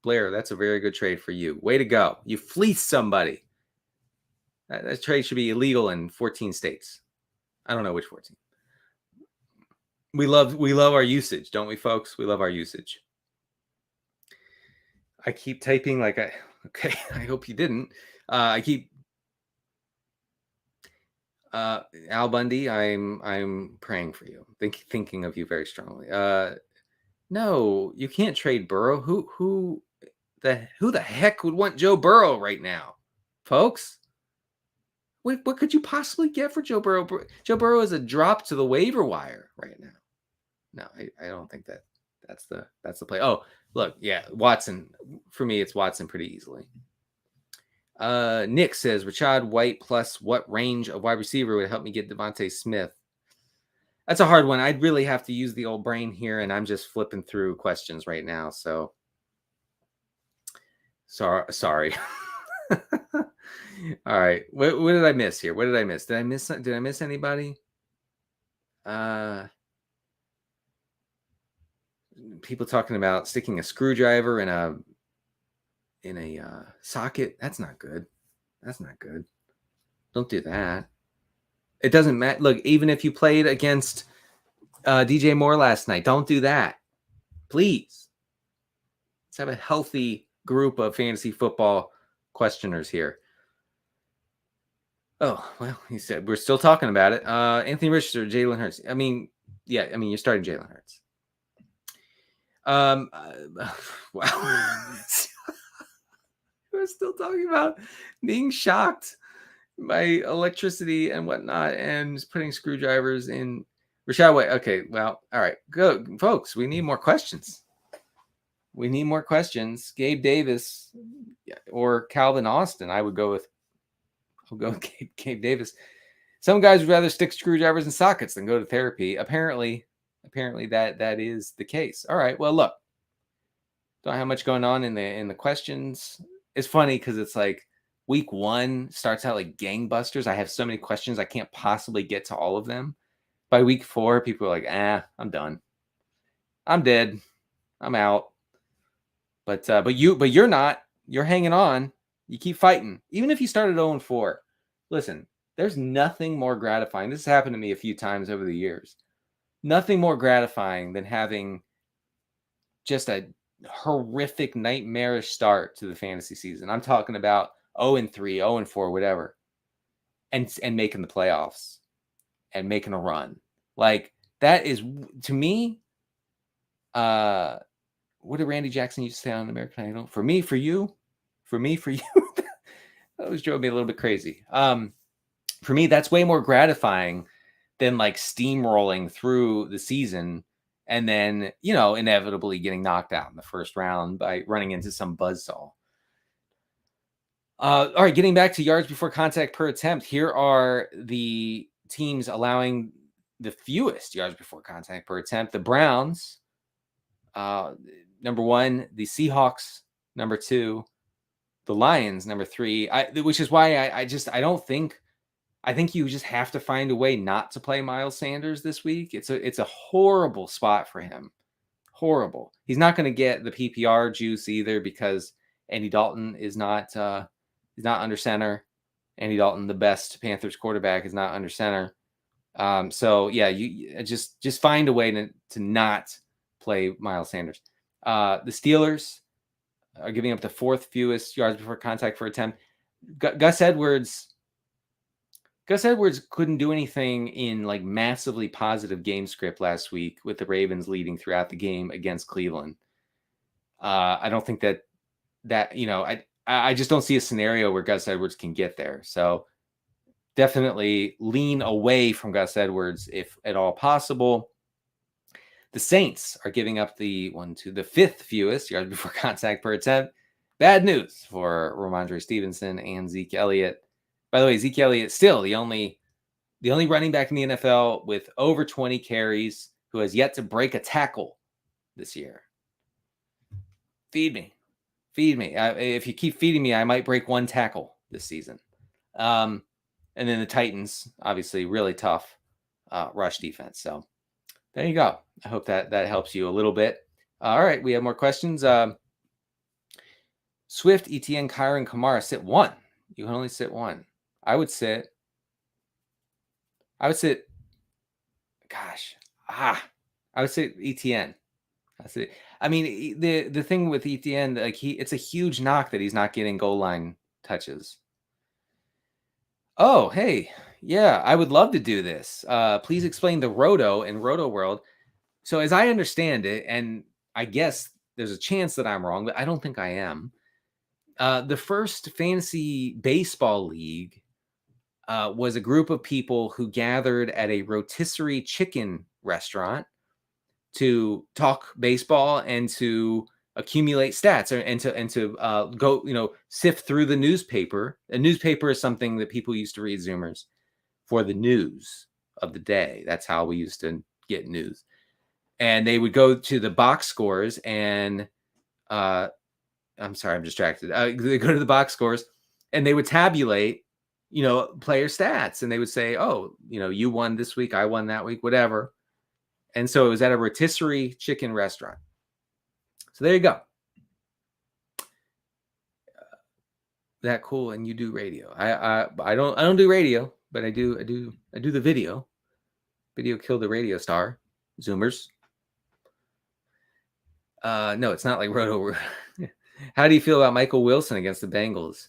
Blair, that's a very good trade for you. Way to go. You fleeced somebody. That trade should be illegal in 14 states. I don't know which 14. We love our usage, don't we, folks? We love our usage. I keep typing like okay, I hope you didn't. I keep Al Bundy, I'm praying for you. Thinking of you very strongly. No, you can't trade Burrow. Who the heck would want Joe Burrow right now, folks? What could you possibly get for Joe Burrow? Joe Burrow is a drop to the waiver wire right now. No, I don't think that's the play. Oh, look, yeah, Watson. For me, it's Watson pretty easily. Nick says Rashad White plus what range of wide receiver would help me get Devontae Smith? That's a hard one. I'd really have to use the old brain here, and I'm just flipping through questions right now. So sorry. All right. What did I miss here? What did I miss? Did I miss anybody? People talking about sticking a screwdriver in a socket. That's not good. That's not good. Don't do that. It doesn't matter. Look, even if you played against DJ Moore last night, don't do that. Please. Let's have a healthy group of fantasy football questioners here. Oh, well, he said we're still talking about it. Anthony Richardson or Jalen Hurts. I mean, you're starting Jalen Hurts. Wow. We're still talking about being shocked by electricity and whatnot and putting screwdrivers in. Rashad White. Okay, well, all right. Go, folks. We need more questions. We need more questions. Gabe Davis or Calvin Austin. I'll go with Gabe Davis. Some guys would rather stick screwdrivers in sockets than go to therapy. Apparently that is the case. All right. Well, look, don't have much going on in the questions. It's funny because it's like week 1 starts out like gangbusters. I have so many questions I can't possibly get to all of them. By week 4, people are like, I'm done. I'm dead. I'm out. But you're not. You're hanging on. You keep fighting. Even if you started 0-4. Listen, there's nothing more gratifying. This has happened to me a few times over the years. Nothing more gratifying than having just a horrific, nightmarish start to the fantasy season. I'm talking about 0-3, 0-4, whatever. And making the playoffs and making a run. Like, that is, to me, what did Randy Jackson used to say on American Idol? For me, for you. For me, for you. That always drove me a little bit crazy. For me, that's way more gratifying than like steamrolling through the season and then, inevitably getting knocked out in the first round by running into some buzzsaw. All right, getting back to yards before contact per attempt. Here are the teams allowing the fewest yards before contact per attempt. The Browns, number 1, the Seahawks, number 2, the Lions, number 3, which is why I think you just have to find a way not to play Miles Sanders this week. It's a horrible spot for him. Horrible. He's not going to get the PPR juice either because Andy Dalton is not he's not under center. Andy Dalton, the best Panthers quarterback, is not under center. So yeah, you just find a way to not play Miles Sanders. The Steelers are giving up the 4th fewest yards before contact per attempt. Gus Edwards couldn't do anything in like massively positive game script last week with the Ravens leading throughout the game against Cleveland. I don't think that I just don't see a scenario where Gus Edwards can get there. So definitely lean away from Gus Edwards if at all possible. The Saints are giving up the 5th fewest yards before contact per attempt. Bad news for Ramondre Stevenson and Zeke Elliott. By the way, Zeke Elliott still the only running back in the NFL with over 20 carries who has yet to break a tackle this year. Feed me. If you keep feeding me, I might break 1 tackle this season. And then the Titans, obviously, really tough rush defense. So there you go. I hope that helps you a little bit. All right, we have more questions. Swift, ETN, Kyron, Kamara, sit 1. You can only sit 1. I would sit. I would sit ETN. That's it. I mean, the thing with Etienne, like it's a huge knock that he's not getting goal line touches. Oh, hey, yeah, I would love to do this. Please explain the Roto in Rotoworld. So as I understand it, and I guess there's a chance that I'm wrong, but I don't think I am. The first fantasy baseball league was a group of people who gathered at a rotisserie chicken restaurant to talk baseball and to accumulate stats and to go sift through the newspaper. A newspaper is something that people used to read, Zoomers, for the news of the day. That's how we used to get news. And they would go to the box scores and I'm sorry, I'm distracted. They go to the box scores and they would tabulate, player stats, and they would say, oh, you won this week, I won that week, whatever. And so it was at a rotisserie chicken restaurant. So there you go. That cool. And you do radio. I don't do radio, but I do the video. Video killed the radio star. Zoomers. No, it's not like Roto. How do you feel about Michael Wilson against the Bengals?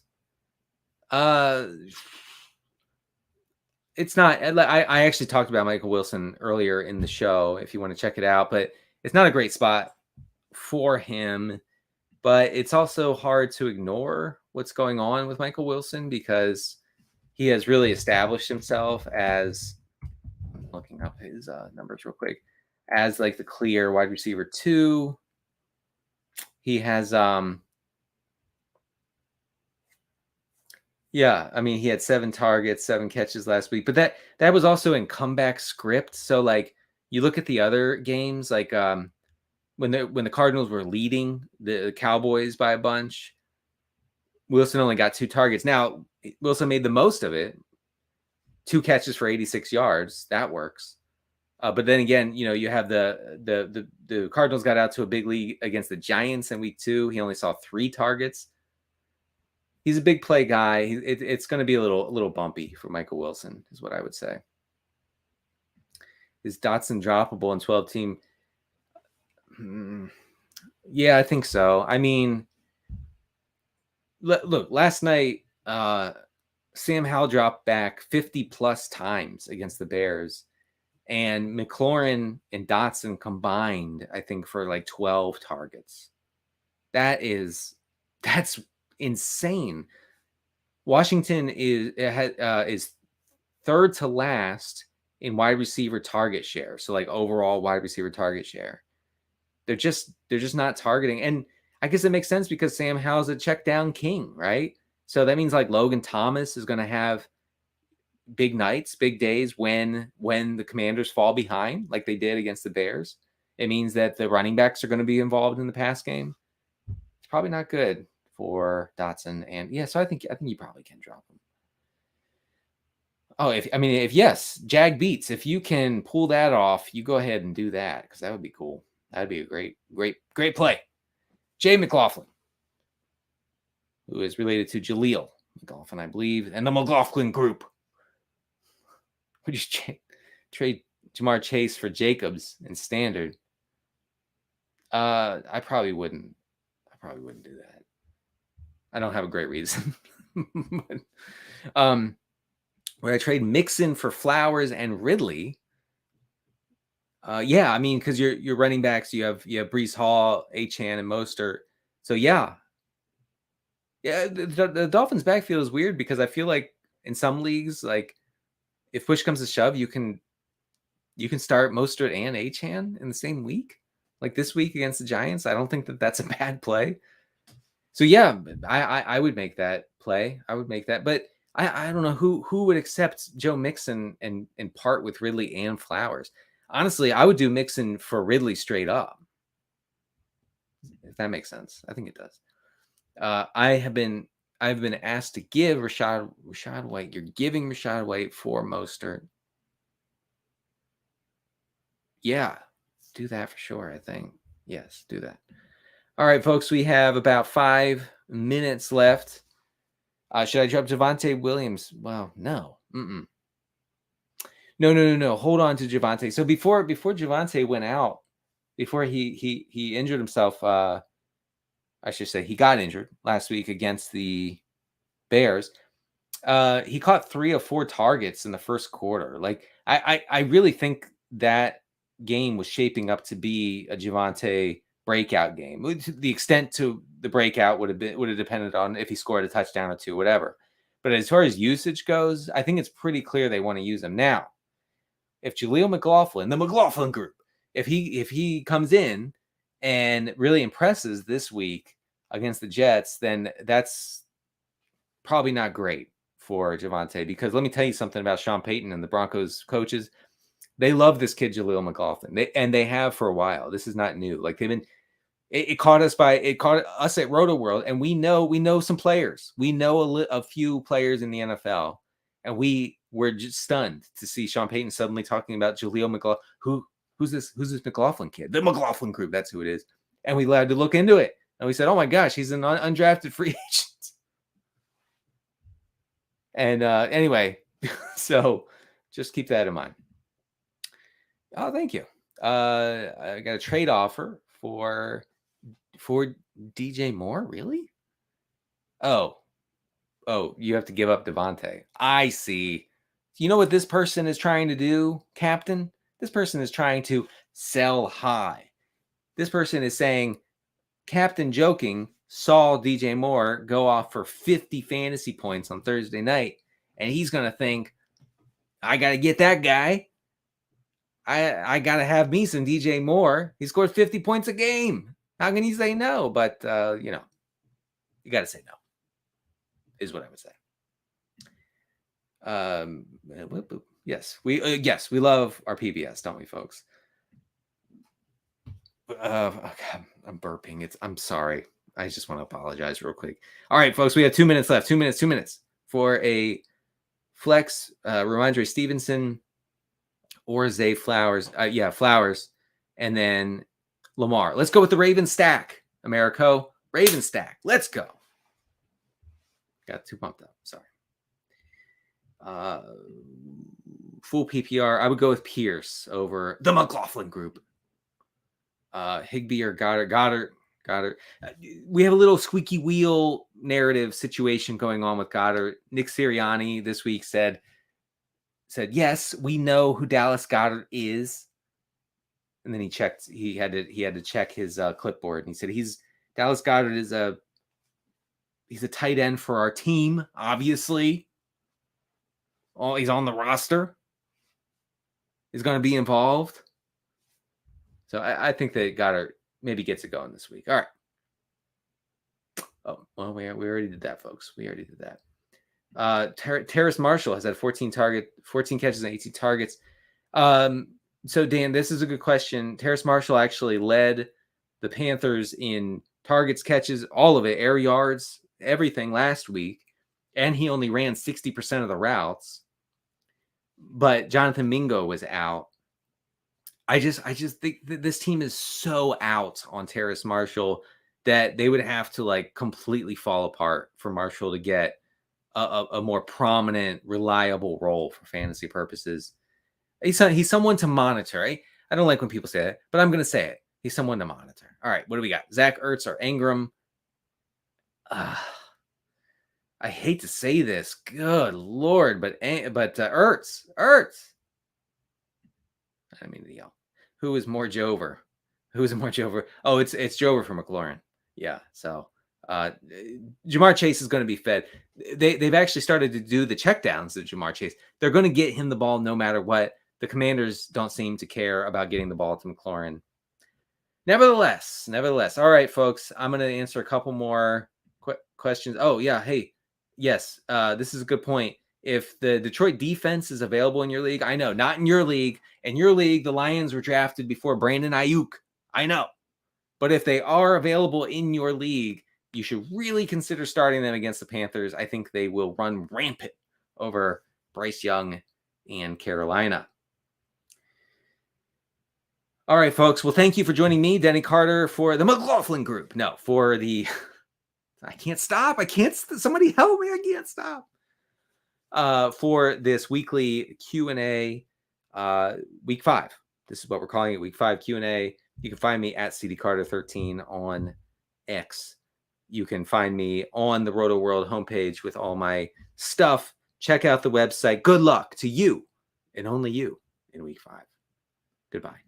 It's not. I actually talked about Michael Wilson earlier in the show, if you want to check it out, but it's not a great spot for him. But it's also hard to ignore what's going on with Michael Wilson because he has really established himself as, I'm looking up his numbers real quick, as like the clear wide receiver 2. He has yeah, I mean, he had 7 targets, 7 catches last week, but that was also in comeback script. So like you look at the other games, like when the Cardinals were leading the Cowboys by a bunch, Wilson only got 2 targets. Now, Wilson made the most of it. 2 catches for 86 yards. That works. But then again, you have the Cardinals got out to a big lead against the Giants in week 2. He only saw 3 targets. He's a big play guy. It's going to be a little bumpy for Michael Wilson, is what I would say. Is Dotson droppable in 12 team? Yeah, I think so. I mean, look, last night, Sam Howell dropped back 50 plus times against the Bears, and McLaurin and Dotson combined, I think, for like 12 targets. That's insane. Washington is third to last in wide receiver target share. So like overall wide receiver target share. They're just not targeting. And I guess it makes sense because Sam Howell's a check down king, right? So that means like Logan Thomas is going to have big nights, big days when the Commanders fall behind like they did against the Bears. It means that the running backs are going to be involved in the pass game. It's probably not good for Dotson. And yeah, so I think you probably can drop him. Oh, if yes, Jag beats. If you can pull that off, you go ahead and do that because that would be cool. That'd be a great play. Jay McLaughlin, who is related to Jaleel McLaughlin, I believe, and the McLaughlin group. Would you trade Jamar Chase for Jacobs in standard? I probably wouldn't. Do that. I don't have a great reason. But, would I trade Mixon for Flowers and Ridley? Yeah, I mean, because your running backs, you have Breece Hall, Achane, and Mostert. So yeah, the Dolphins' backfield is weird because I feel like in some leagues, like if push comes to shove, you can start Mostert and Achane in the same week. Like this week against the Giants, I don't think that's a bad play. So yeah, I would make that play. I would make that, but I don't know who would accept Joe Mixon and part with Ridley and Flowers. Honestly, I would do Mixon for Ridley straight up. If that makes sense. I think it does. I've been asked to give Rashad White. You're giving Rashad White for Mostert. Yeah, do that for sure, I think. Yes, do that. All right, folks, we have about 5 minutes left. Should I drop Javonte Williams? Well, no. No. Hold on to Javonte. So before Javonte went out, before he injured himself. I should say he got injured last week against the Bears. He caught 3 of 4 targets in the first quarter. Like I really think that game was shaping up to be a Javonte breakout game. The extent to the breakout would have depended on if he scored a touchdown or 2, whatever. But as far as usage goes, I think it's pretty clear they want to use him now. If Jaleel McLaughlin, the McLaughlin group, if he comes in and really impresses this week against the Jets, then that's probably not great for Javonte, because let me tell you something about Sean Payton and the Broncos coaches. They love this kid Jaleel McLaughlin. They have for a while. This is not new. Like they've been. It caught us at Rotoworld, and we know some players. We know a few players in the NFL, and we were just stunned to see Sean Payton suddenly talking about Jaleel McLaughlin. Who's this McLaughlin kid? The McLaughlin group. That's who it is. And we had to look into it, and we said, "Oh my gosh, he's an undrafted free agent." And anyway, so just keep that in mind. Oh, thank you. I got a trade offer for DJ Moore. Really? Oh, you have to give up Devontae. I see. You know what this person is trying to do, Captain? This person is trying to sell high. This person is saying, Captain joking, saw DJ Moore go off for 50 fantasy points on Thursday night, and he's going to think, I got to get that guy. I got to have me some DJ Moore. He scored 50 points a game. How can he say no? But, you got to say no, is what I would say. Yes, we love our PBS, don't we, folks? Okay, I'm burping. I'm sorry. I just want to apologize real quick. All right, folks, we have 2 minutes left. 2 minutes for a flex. Ramondre Stevenson or Zay Flowers. Flowers. And then Lamar. Let's go with the Raven stack, Americo. Raven stack. Let's go. Got too pumped up. Sorry. Full PPR. I would go with Pierce over the McLaughlin group. Higbee or Goddard. We have a little squeaky wheel narrative situation going on with Goddard. Nick Sirianni this week said, yes, we know who Dallas Goddard is. And then he had to check his clipboard, and he said Dallas Goddard is he's a tight end for our team, obviously. Oh, he's on the roster. He's going to be involved. So I think that Goddard maybe gets it going this week. All right. Oh, well, we already did that, folks. We already did that. Terrace Marshall has had 14 catches and 18 targets. So, Dan, this is a good question. Terrace Marshall actually led the Panthers in targets, catches, all of it, air yards, everything last week. And he only ran 60% of the routes. But Jonathan Mingo was out. I just think that this team is so out on Terrace Marshall that they would have to completely fall apart for Marshall to get a more prominent, reliable role for fantasy purposes. He's someone to monitor. I don't like when people say that, but I'm going to say it. He's someone to monitor. All right, what do we got? Zach Ertz or Ingram? I hate to say this. Good Lord, but Ertz. I mean to yell. Who is more Jover? Oh, it's Jover from McLaurin. Yeah. So Jamar Chase is going to be fed. They've actually started to do the checkdowns of Jamar Chase. They're going to get him the ball no matter what. The Commanders don't seem to care about getting the ball to McLaurin. Nevertheless. All right, folks. I'm going to answer a couple more questions. Oh, yeah. Hey, yes. This is a good point. If the Detroit defense is available in your league, I know, not in your league. In your league, the Lions were drafted before Brandon Ayuk. I know. But if they are available in your league, you should really consider starting them against the Panthers. I think they will run rampant over Bryce Young and Carolina. All right, folks. Well, thank you for joining me, Denny Carter, for the McLaughlin group. No, for the... I can't stop. Somebody help me. I can't stop. For this weekly Q&A, week 5 This is what we're calling it, Week 5 Q&A. You can find me at cdcarter13 on X. You can find me on the Rotoworld homepage with all my stuff. Check out the website. Good luck to you and only you in Week 5. Goodbye.